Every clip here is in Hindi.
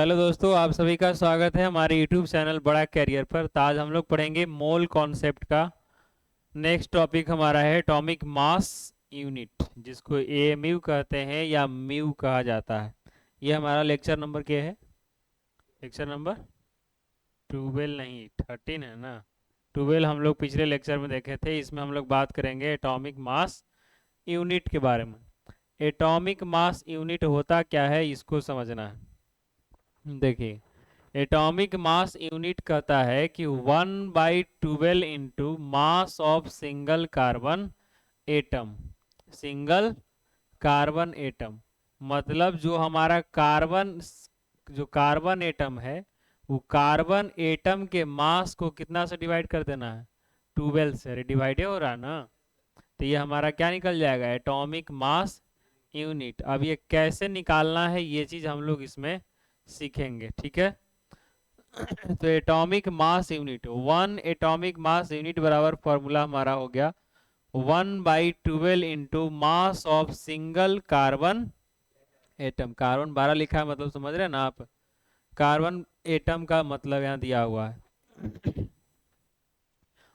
हेलो दोस्तों, आप सभी का स्वागत है हमारे यूट्यूब चैनल बड़ा कैरियर पर। तो आज हम लोग पढ़ेंगे मोल कॉन्सेप्ट का। नेक्स्ट टॉपिक हमारा है एटॉमिक मास यूनिट, जिसको एएमयू कहते हैं या म्यू कहा जाता है। ये हमारा लेक्चर नंबर क्या है? लेक्चर नंबर 12 नहीं 13 है ना। 12 हम लोग पिछले लेक्चर में देखे थे। इसमें हम लोग बात करेंगे एटॉमिक मास यूनिट के बारे में। एटॉमिक मास यूनिट होता क्या है, इसको समझना है। देखिए, एटॉमिक मास यूनिट कहता है कि 1/12 into mass of single carbon atom. Single carbon atom मतलब जो हमारा कार्बन एटम है, वो कार्बन एटम के मास को कितना से डिवाइड कर देना है? 12 से। डिवाइड हो रहा है ना। तो ये हमारा क्या निकल जाएगा? Atomic mass unit. अब ये कैसे निकालना है, ये चीज हम लोग इसमें सीखेंगे, ठीक है। तो atomic mass unit, 1 atomic mass unit बराबर फॉर्मूला हमारा हो गया 1/12 into mass of single carbon atom. Carbon 12 लिखा है, मतलब समझ रहे हैं ना आप। कार्बन एटम का मतलब यहाँ दिया हुआ है।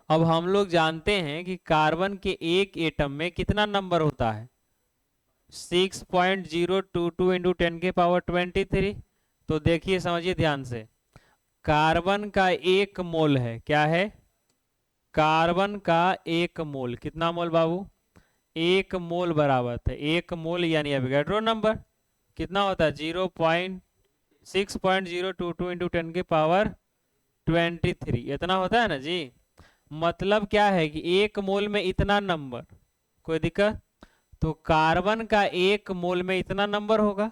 अब हम लोग जानते हैं कि कार्बन के एक एटम में कितना नंबर होता है? 6.022 इंटू 10⁻23। तो देखिए, समझिए ध्यान से। कार्बन का एक मोल है, क्या है? कार्बन का एक मोल कितना मोल बाबू? एक मोल बराबर है, एक मोल यानी एवोगैड्रो नंबर कितना होता है? 6.022 इंटू 10⁻23 इतना होता है ना जी। मतलब क्या है कि एक मोल में इतना नंबर। कोई दिक्कत? तो कार्बन का एक मोल में इतना नंबर होगा,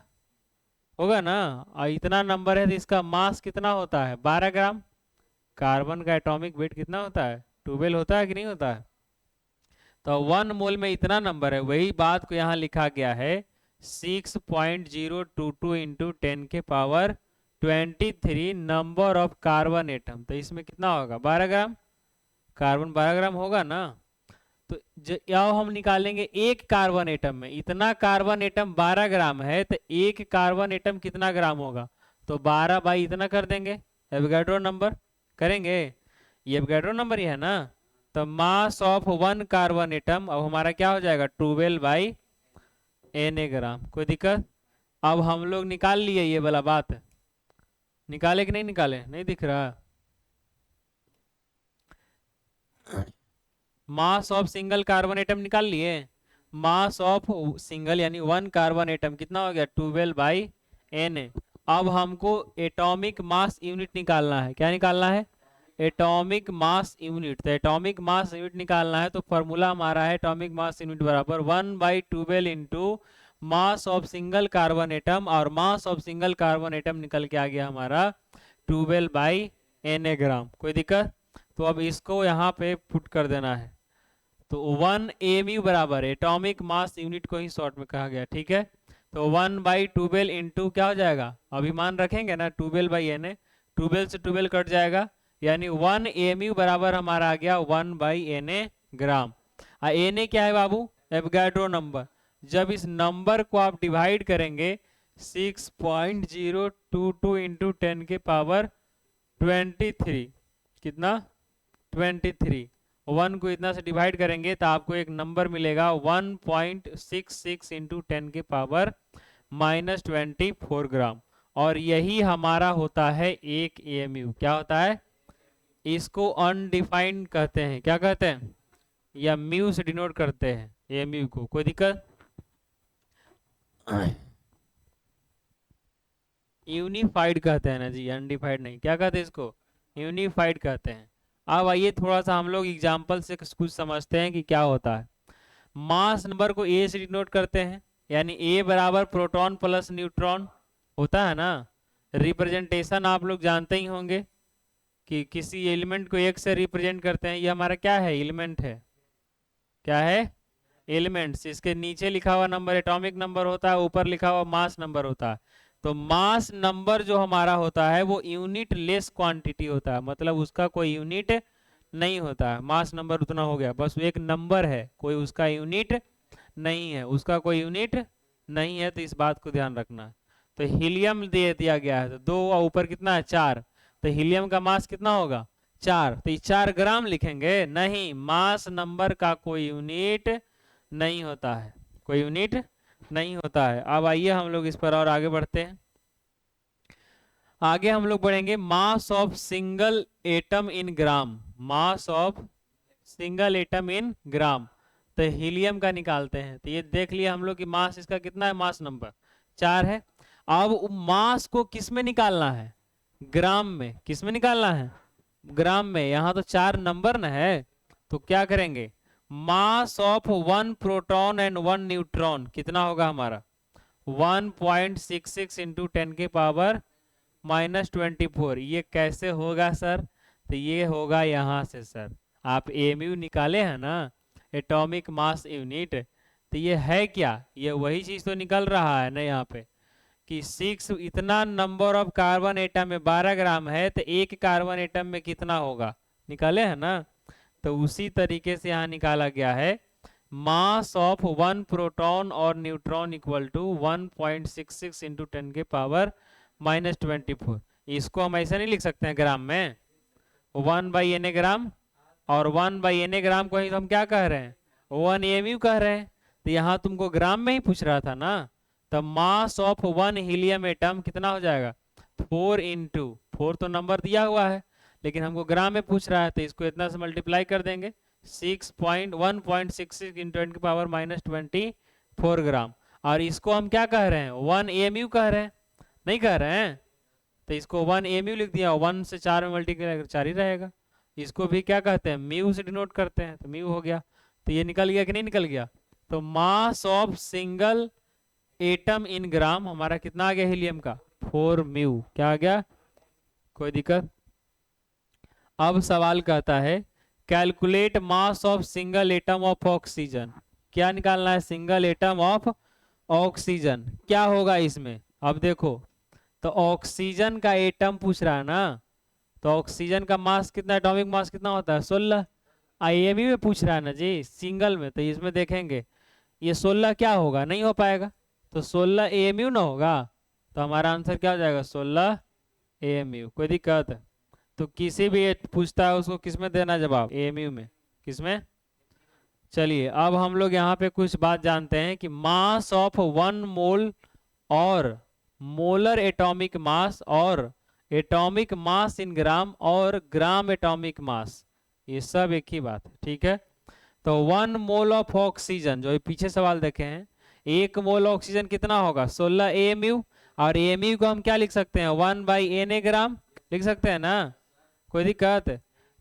होगा ना। और इतना नंबर है तो इसका मास कितना होता है? 12 ग्राम। कार्बन का एटॉमिक वेट कितना होता है? 12 होता है कि नहीं होता है? तो 1 मोल में इतना नंबर है, वही बात को यहाँ लिखा गया है 6.022 into 10⁻23 number of carbon atom. तो इसमें कितना होगा? 12 ग्राम। कार्बन 12 ग्राम होगा ना। तो अब हम निकालेंगे एक कार्बन एटम में इतना कार्बन एटम 12 ग्राम है, तो एक कार्बन एटम कितना ग्राम होगा? तो 12 बाई इतना कर देंगे, एवोगैड्रो नंबर करेंगे। ये एवोगैड्रो नंबर ही है ना। तो मास ऑफ 1 कार्बन एटम अब हमारा क्या हो जाएगा? 12/Na ग्राम। कोई दिक्कत? अब हम लोग निकाल लिए ये वाला बात। निकाले कि नहीं निकाले? नहीं दिख रहा। मास ऑफ सिंगल कार्बन एटम निकाल लिए। मास ऑफ सिंगल यानी 1 कार्बन एटम कितना हो गया? 12/Na। अब हमको एटॉमिक मास यूनिट निकालना है। क्या निकालना है? Atomic mass unit. तो एटॉमिक मास यूनिट निकालना है तो फॉर्मूला हमारा है एटॉमिक मास यूनिट बराबर 1/12 into mass of single carbon atom, और mass of single carbon atom निकल के आ गया हमारा 12/Na ग्राम। कोई दिक्कत? तो अब इसको यहाँ पे पुट कर देना है। तो 1 AMU बराबर एटॉमिक मास यूनिट को ही शॉर्ट में कहा गया, ठीक है। तो 1/12 इंटू क्या हो जाएगा? अभी मान रखेंगे ना 12/Na। 12 से 12 कट जाएगा, यानी 1 AMU बराबर हमारा आ गया 1/Na ग्राम। Na क्या है बाबू? Avogadro number. जब इस नंबर को आप डिवाइड करेंगे 6.022 इंटू 10⁻23 कितना? 23। 1 को इतना से डिवाइड करेंगे तो आपको एक नंबर मिलेगा 1.66 इंटू 10⁻24 ग्राम। और यही हमारा होता है एक एएमयू। क्या होता है? इसको अनडिफाइंड कहते हैं। क्या कहते हैं? या म्यू से डिनोट करते हैं एएमयू को। कोई दिक्कत? यूनिफाइड कहते हैं ना जी, अनडिफाइड नहीं। क्या कहते हैं इसको? यूनिफाइड कहते हैं। अब आइए थोड़ा सा हम लोग एग्जाम्पल से कुछ समझते हैं कि क्या होता है। मास नंबर को ए से डिनोट करते हैं, यानी ए बराबर प्रोटॉन प्लस न्यूट्रॉन होता है ना। रिप्रेजेंटेशन आप लोग जानते ही होंगे कि किसी एलिमेंट को एक से रिप्रेजेंट करते हैं। ये हमारा क्या है? एलिमेंट है। क्या है? एलिमेंट्स। इसके नीचे लिखा हुआ नंबर एटॉमिक नंबर होता है, ऊपर लिखा हुआ मास नंबर होता है। तो मास नंबर जो हमारा होता है वो यूनिट लेस क्वांटिटी होता है, मतलब उसका कोई यूनिट नहीं होता है। मास नंबर उतना हो गया, बस एक नंबर है, कोई उसका यूनिट नहीं है, उसका कोई यूनिट नहीं है। तो इस बात को ध्यान रखना है। तो हीलियम दे दिया गया है, तो 2 और ऊपर कितना है 4, तो हीलियम का मास कितना होगा 4, तो ये 4 ग्राम लिखेंगे, नहीं, मास नंबर का कोई यूनिट नहीं होता है, कोई यूनिट नहीं होता है। अब आइए हम लोग इस पर और आगे बढ़ते हैं। आगे हम लोग बढ़ेंगे mass of single atom in gram, mass of single atom in gram. तो हीलियम का निकालते हैं, तो ये देख लिया हम लोग कि मास इसका कितना है, मास नंबर 4 है। अब मास को किस में निकालना है, ग्राम में, किस में निकालना है, ग्राम में। यहाँ तो 4 नंबर न है, तो क्या करेंगे, mass of 1 proton and 1 neutron कितना होगा हमारा 1.66 इंटू 10 के पावर -24। ये कैसे होगा सर, तो ये होगा यहाँ से सर, आप एमयू निकाले हैं ना, एटॉमिक मास यूनिट, तो ये है क्या, ये वही चीज तो निकल रहा है ना यहाँ पे कि 6, इतना नंबर ऑफ कार्बन एटम में 12 ग्राम है, तो एक कार्बन एटम में कितना होगा, निकाले है ना। तो उसी तरीके से यहाँ निकाला गया है, मास ऑफ 1 प्रोटॉन और न्यूट्रॉन इक्वल टू 1.66 इंटू 10 के पावर -24। इसको हम ऐसा नहीं लिख सकते हैं ग्राम में, 1/n ग्राम, और 1/n ग्राम को ही तो हम क्या कह रहे हैं, 1 एमयू कह रहे हैं। तो यहाँ तुमको ग्राम में ही पूछ रहा था ना, तो मास ऑफ 1 हीलियम एटम कितना हो जाएगा 4 इंटू 4 तो नंबर दिया हुआ है, लेकिन हमको ग्राम में पूछ रहा है, तो इसको इतना से मल्टीप्लाई कर देंगे, 1.66 इंटू 10 की पावर -24 ग्राम। और इसको हम क्या कह रहे हैं 1 एमयू कह रहे हैं, नहीं कह रहे हैं, तो इसको 1 एमयू लिख दिया, 1 से 4 में मल्टीप्लाई 4 ही रहेगा। इसको भी क्या कहते हैं, म्यू से डिनोट करते हैं, तो म्यू हो गया। तो ये निकल गया कि नहीं निकल गया, तो mass of single atom in gram हमारा कितना आ गया हीलियम का 4 म्यू, क्या आ गया, कोई दिक्कत। अब सवाल कहता है calculate mass of single atom of oxygen, क्या निकालना है, सिंगल एटम ऑफ ऑक्सीजन, क्या होगा इसमें। अब देखो, तो ऑक्सीजन का एटम पूछ रहा है ना, तो ऑक्सीजन का मास कितना, एटॉमिक मास कितना होता है 16, आईएमई में पूछ रहा है ना जी, सिंगल में, तो इसमें देखेंगे ये 16 क्या होगा, नहीं हो पाएगा, तो 16 एएमयू ना होगा, तो हमारा आंसर क्या हो जाएगा 16 एएमयू। कोई दिक्कत है, तो किसी भी पूछता है उसको किस में देना जवाब, एएमयू में, किस में। चलिए अब हम लोग यहाँ पे कुछ बात जानते हैं कि मास ऑफ 1 मोल और मोलर एटॉमिक मास और एटॉमिक मास इन ग्राम और ग्राम एटॉमिक मास, ये सब एक ही बात है, ठीक है। तो 1 मोल ऑफ ऑक्सीजन, जो पीछे सवाल देखे हैं, 1 मोल ऑक्सीजन कितना होगा 16 एएमयू, और एएमयू को हम क्या लिख सकते हैं 1/n ग्राम लिख सकते हैं ना, कोई दिक्कत।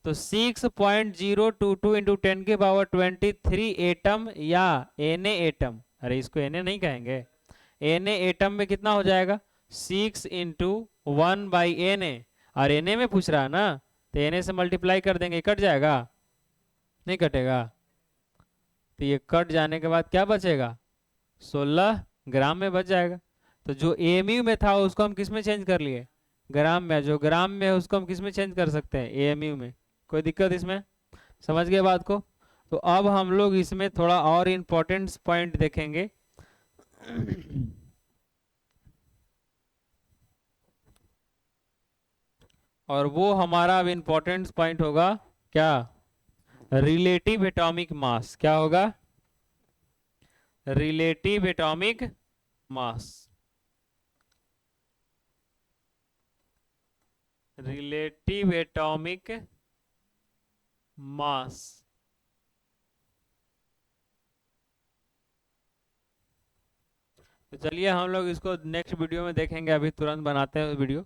तो 6.022 इंटू 10 के पावर 23 एटम या Na एटम, अरे इसको Na नहीं कहेंगे, Na एटम में कितना हो जाएगा 6 इंटू 1/Na, और Na में पूछ रहा है ना, तो Na से मल्टीप्लाई कर देंगे, कट जाएगा, नहीं कटेगा, तो ये कट जाने के बाद क्या बचेगा 16 ग्राम में बच जाएगा। तो जो एएमयू में था उसको हम किस में चेंज कर लिए, ग्राम में, जो ग्राम में है उसको हम किस में चेंज कर सकते हैं एएमयू में। कोई दिक्कत इसमें, समझ गए बात को। तो अब हम लोग इसमें थोड़ा और इम्पोर्टेंट पॉइंट देखेंगे। और वो हमारा अब इम्पोर्टेंट पॉइंट होगा क्या, रिलेटिव एटॉमिक मास, क्या होगा relative atomic mass, relative atomic mass. तो चलिए हम लोग इसको नेक्स्ट वीडियो में देखेंगे, अभी तुरंत बनाते हैं वीडियो।